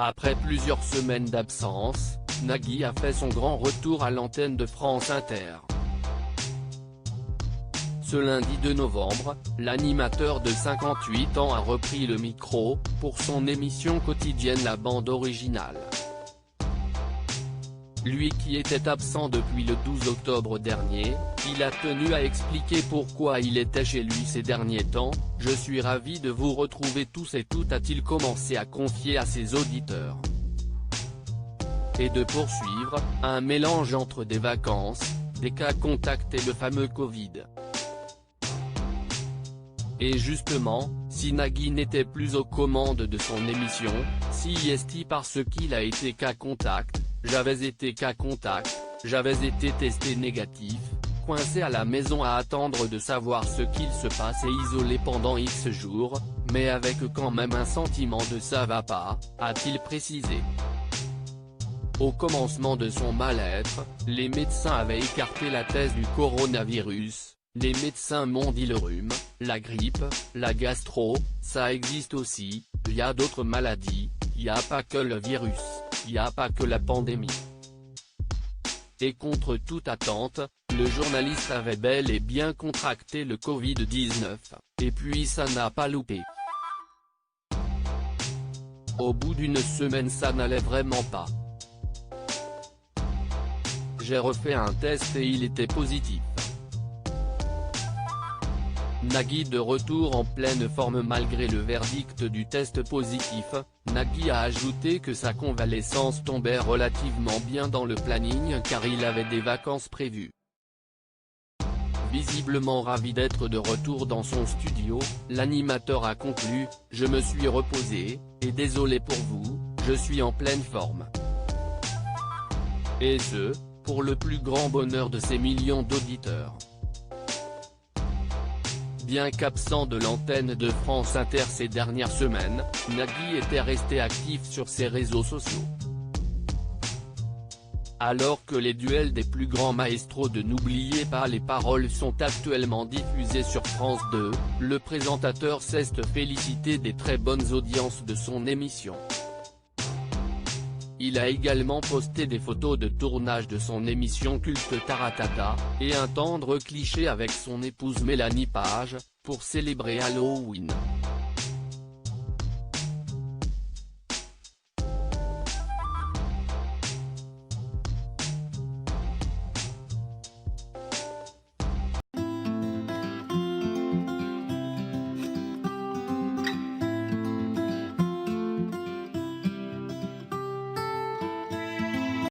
Après plusieurs semaines d'absence, Nagui a fait son grand retour à l'antenne de France Inter. Ce lundi 2 novembre, l'animateur de 58 ans a repris le micro, pour son émission quotidienne La Bande Originale. Lui qui était absent depuis le 12 octobre dernier, il a tenu à expliquer pourquoi il était chez lui ces derniers temps. « Je suis ravi de vous retrouver tous et toutes », a-t-il commencé à confier à ses auditeurs. Et de poursuivre, un mélange entre des vacances, des cas contacts et le fameux Covid. Et justement, si Nagui n'était plus aux commandes de son émission, si est parce qu'il a été cas contact, j'avais été cas contact, j'avais été testé négatif, coincé à la maison à attendre de savoir ce qu'il se passe et isolé pendant X jours, mais avec quand même un sentiment de ça va pas, a-t-il précisé. Au commencement de son mal-être, les médecins avaient écarté la thèse du coronavirus. Les médecins m'ont dit le rhume, la grippe, la gastro, ça existe aussi, il y a d'autres maladies, il n'y a pas que le virus, il n'y a pas que la pandémie. Et contre toute attente, le journaliste avait bel et bien contracté le Covid-19, et puis ça n'a pas loupé. Au bout d'une semaine ça n'allait vraiment pas. J'ai refait un test et il était positif. Nagui de retour en pleine forme malgré le verdict du test positif, Nagui a ajouté que sa convalescence tombait relativement bien dans le planning car il avait des vacances prévues. Visiblement ravi d'être de retour dans son studio, l'animateur a conclu « Je me suis reposé, et désolé pour vous, je suis en pleine forme. » Et ce, pour le plus grand bonheur de ses millions d'auditeurs. Bien qu'absent de l'antenne de France Inter ces dernières semaines, Nagui était resté actif sur ses réseaux sociaux. Alors que les duels des plus grands maestros de N'oubliez pas les paroles sont actuellement diffusés sur France 2, le présentateur s'est félicité des très bonnes audiences de son émission. Il a également posté des photos de tournage de son émission culte Taratata, et un tendre cliché avec son épouse Mélanie Page, pour célébrer Halloween.